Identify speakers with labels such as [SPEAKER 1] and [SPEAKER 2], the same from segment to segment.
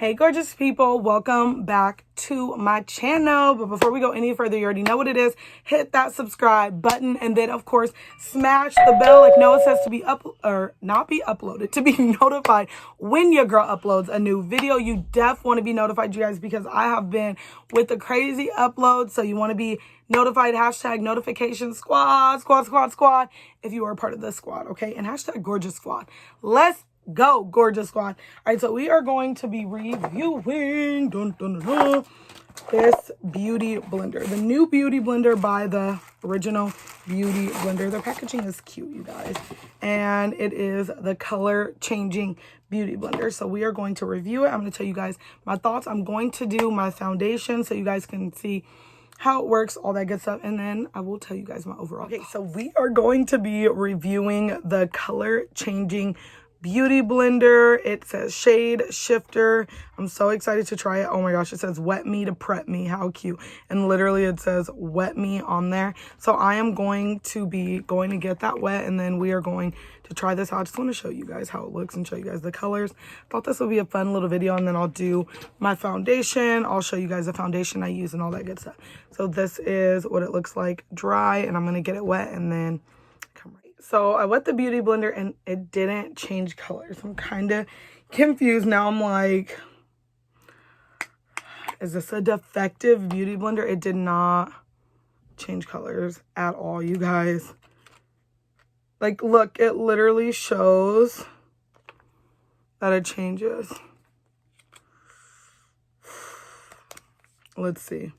[SPEAKER 1] Hey gorgeous people, welcome back to my channel. But before we go any further, you already know what it is. Hit that subscribe button and then of course smash the bell like Noah says to be not be uploaded, to be notified when your girl uploads a new video. You def want to be notified, you guys, because I have been with the crazy uploads. So you want to be notified, hashtag notification squad if you are part of the squad, okay? And hashtag gorgeous squad. Let's go, gorgeous squad. All right, so we are going to be reviewing this beauty blender, the new beauty blender by the original beauty blender. The packaging is cute, you guys, and it is the color changing beauty blender. So we are going to review it. I'm going to tell you guys my thoughts. I'm going to do my foundation so you guys can see how it works, all that good stuff, and then I will tell you guys my overall. Okay, so we are going to be reviewing the color changing beauty blender. It says Shadeshifter. I'm so excited to try it. Oh my gosh, it says wet me to prep me. How cute. And literally it says wet me on there. So I am going to get that wet, and then we are going to try this out. I just want to show you guys how it looks and show you guys the colors. Thought this would be a fun little video, and then I'll do my foundation. I'll show you guys the foundation I use and all that good stuff. So this is what it looks like dry, and I'm going to get it wet and then come right. So I wet the beauty blender and it didn't change colors. I'm kind of confused now. I'm like, is this a defective beauty blender? It did not change colors at all, you guys. Like, look, it literally shows that it changes. Let's see.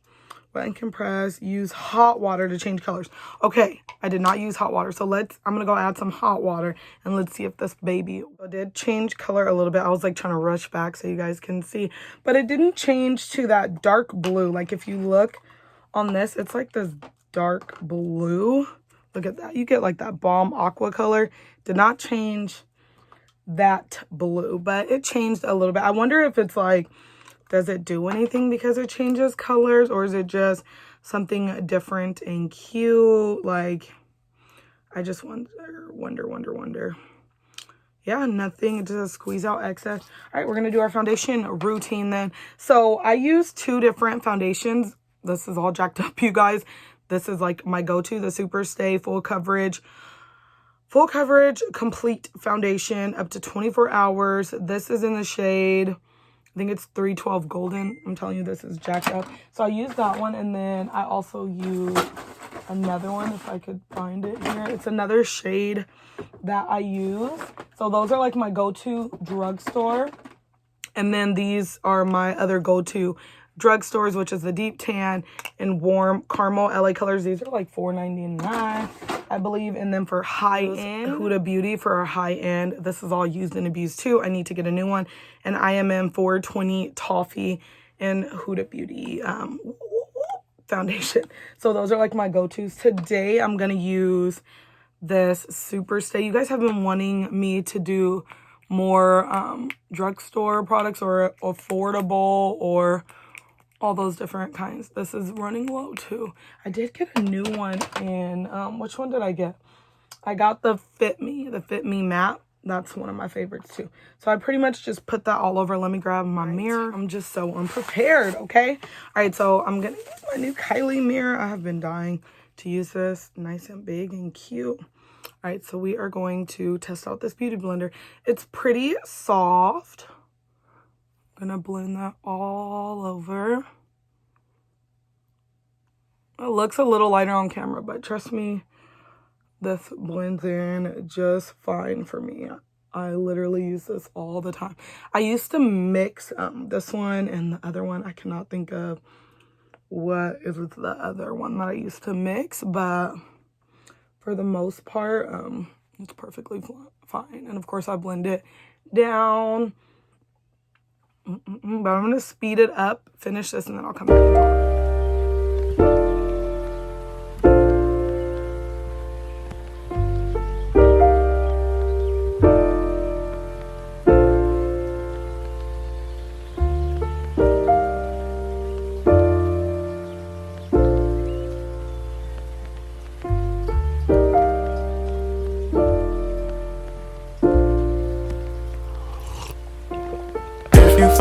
[SPEAKER 1] Wet and compress, use hot water to change colors. Okay, I did not use hot water. So I'm gonna go add some hot water and let's see if this baby did change color a little bit. I was like trying to rush back so you guys can see, but it didn't change to that dark blue. Like if you look on this, it's like this dark blue. Look at that. You get like that balm aqua color. Did not change that blue, but it changed a little bit. I wonder if it's like, does it do anything because it changes colors, or is it just something different and cute? Like, I just wonder. Yeah, nothing. It just squeeze out excess. All right, we're going to do our foundation routine then. So I use two different foundations. This is all jacked up, you guys. This is like my go-to, the Super Stay Full Coverage Complete Foundation up to 24 hours. This is in the shade, I think it's 312 Golden. I'm telling you, this is jacked up. So I use that one, and then I also use another one if I could find it here. It's another shade that I use. So those are like my go-to drugstore. And then these are my other go-to drugstores, which is the Deep Tan and Warm Caramel LA Colors. These are like $4.99, I believe. And then for high-end, Huda Beauty for our high-end. This is all used and abused too. I need to get a new one. And IMM 420 Toffee and Huda Beauty foundation. So those are like my go-tos. Today I'm going to use this Super Stay. You guys have been wanting me to do more drugstore products or affordable or all those different kinds. This is running low too. I did get a new one in, which one did I get? I got the Fit Me Matte. That's one of my favorites too. So I pretty much just put that all over. Let me grab my mirror. I'm just so unprepared, okay? All right, so I'm gonna use my new Kylie mirror. I have been dying to use this. Nice and big and cute. All right, so we are going to test out this beauty blender. It's pretty soft. Gonna blend that all over. It looks a little lighter on camera, but trust me, this blends in just fine for me. I literally use this all the time. I used to mix this one and the other one. I cannot think of what is the other one that I used to mix, but for the most part, it's perfectly fine. And of course, I blend it down. But I'm going to speed it up, finish this, and then I'll come back and talk.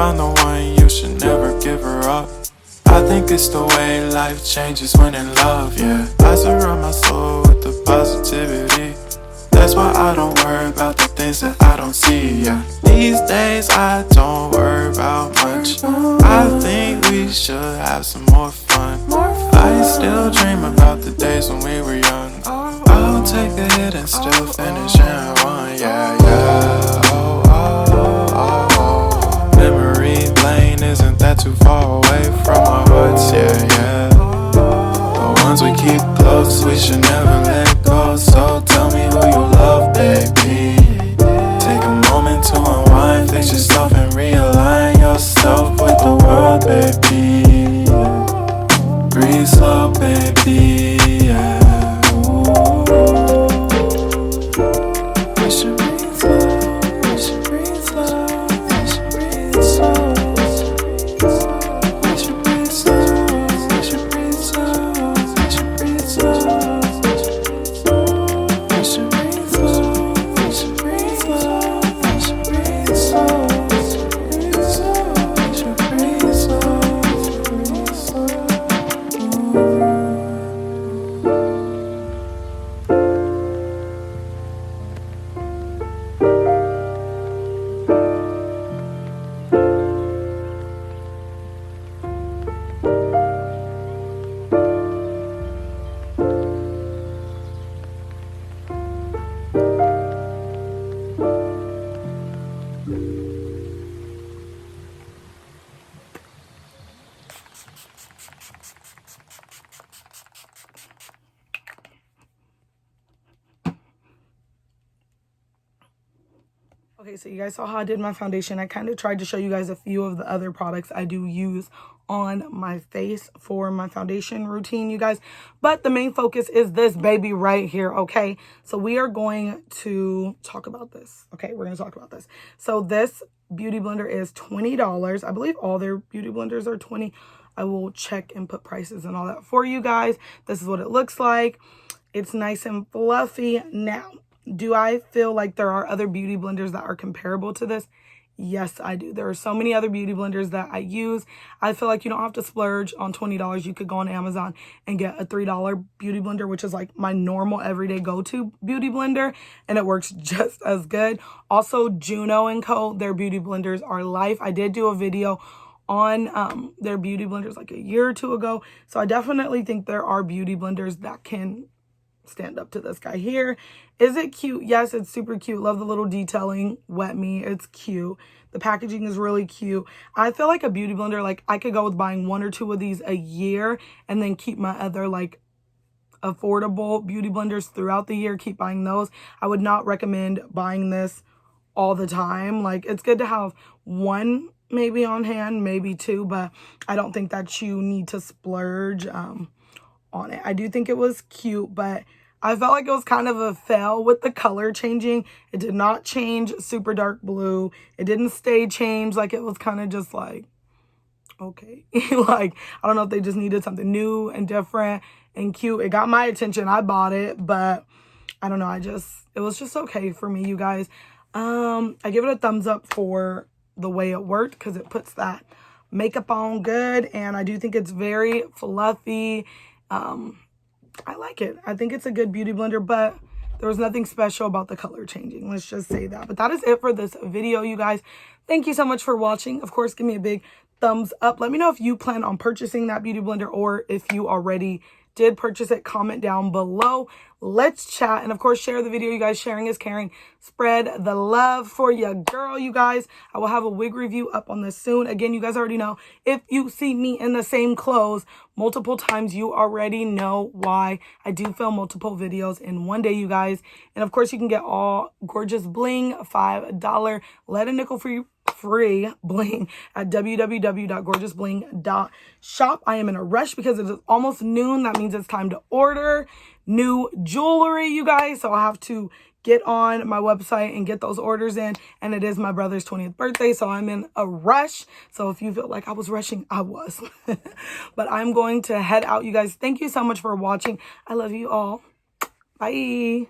[SPEAKER 2] found the one, you should never give her up. I think it's the way life changes when in love, yeah. I surround my soul with the positivity. That's why I don't worry about the things that I don't see, yeah. These days I don't worry about much. I think we should have some more fun. I still dream about the days when we were young. I'll take a hit and still finish and one, yeah, yeah. Oh, oh, oh, oh. Memory lane isn't that too far away from our hearts, yeah, yeah. The ones we keep close, we should never let go. So tell me who you love, baby. Take a moment to unwind, fix yourself and realign yourself with the world, baby. Breathe slow, baby, yeah. We should breathe slow, we should breathe slow, we should breathe slow. We should breathe slow, we should breathe slow, we should breathe slow. We should breathe slow, we should breathe slow, we should breathe slow. We should breathe slow, breathe slow.
[SPEAKER 1] Okay, so you guys saw how I did my foundation. I kind of tried to show you guys a few of the other products I do use on my face for my foundation routine, you guys. But the main focus is this baby right here, okay? So we are going to talk about this. Okay, we're going to talk about this. So this beauty blender is $20. I believe all their beauty blenders are $20. I will check and put prices and all that for you guys. This is what it looks like. It's nice and fluffy. Now, do I feel like there are other beauty blenders that are comparable to this? Yes, I do. There are so many other beauty blenders that I use. I feel like you don't have to splurge on $20. You could go on Amazon and get a $3 beauty blender, which is like my normal everyday go-to beauty blender, and it works just as good. Also, Juno&Co, their beauty blenders are life. I did do a video on their beauty blenders like a year or two ago. So I definitely think there are beauty blenders that can stand up to this guy here. Is it cute? Yes, it's super cute. Love the little detailing. Wet me. It's cute. The packaging is really cute. I feel like a beauty blender, like I could go with buying 1 or 2 of these a year and then keep my other like affordable beauty blenders throughout the year. Keep buying those. I would not recommend buying this all the time. Like, it's good to have 1 maybe on hand, maybe 2, but I don't think that you need to splurge on it. I do think it was cute, but I felt like it was kind of a fail with the color changing. It did not change super dark blue. It didn't stay changed. Like, it was kind of just like, okay. Like, I don't know if they just needed something new and different and cute. It got my attention. I bought it, but I don't know. It was just okay for me, you guys. I give it a thumbs up for the way it worked because it puts that makeup on good, and I do think it's very fluffy. I like it. I think it's a good beauty blender, but there was nothing special about the color changing. Let's just say that. But that is it for this video, you guys. Thank you so much for watching. Of course, give me a big thumbs up. Let me know if you plan on purchasing that beauty blender or if you already did purchase it. Comment down below. Let's chat. And of course, share the video, you guys. Sharing is caring. Spread the love for your girl, you guys. I will have a wig review up on this soon. Again, you guys already know, if you see me in the same clothes multiple times, you already know why. I do film multiple videos in one day, you guys. And of course, you can get all gorgeous bling, $5 lead and nickel free bling at www.gorgeousbling.shop. I am in a rush because it is almost noon. That means it's time to order new jewelry, you guys. So I have to get on my website and get those orders in. And it is my brother's 20th birthday, so I'm in a rush. So if you feel like I was rushing, I was. But I'm going to head out, you guys. Thank you so much for watching. I love you all. Bye.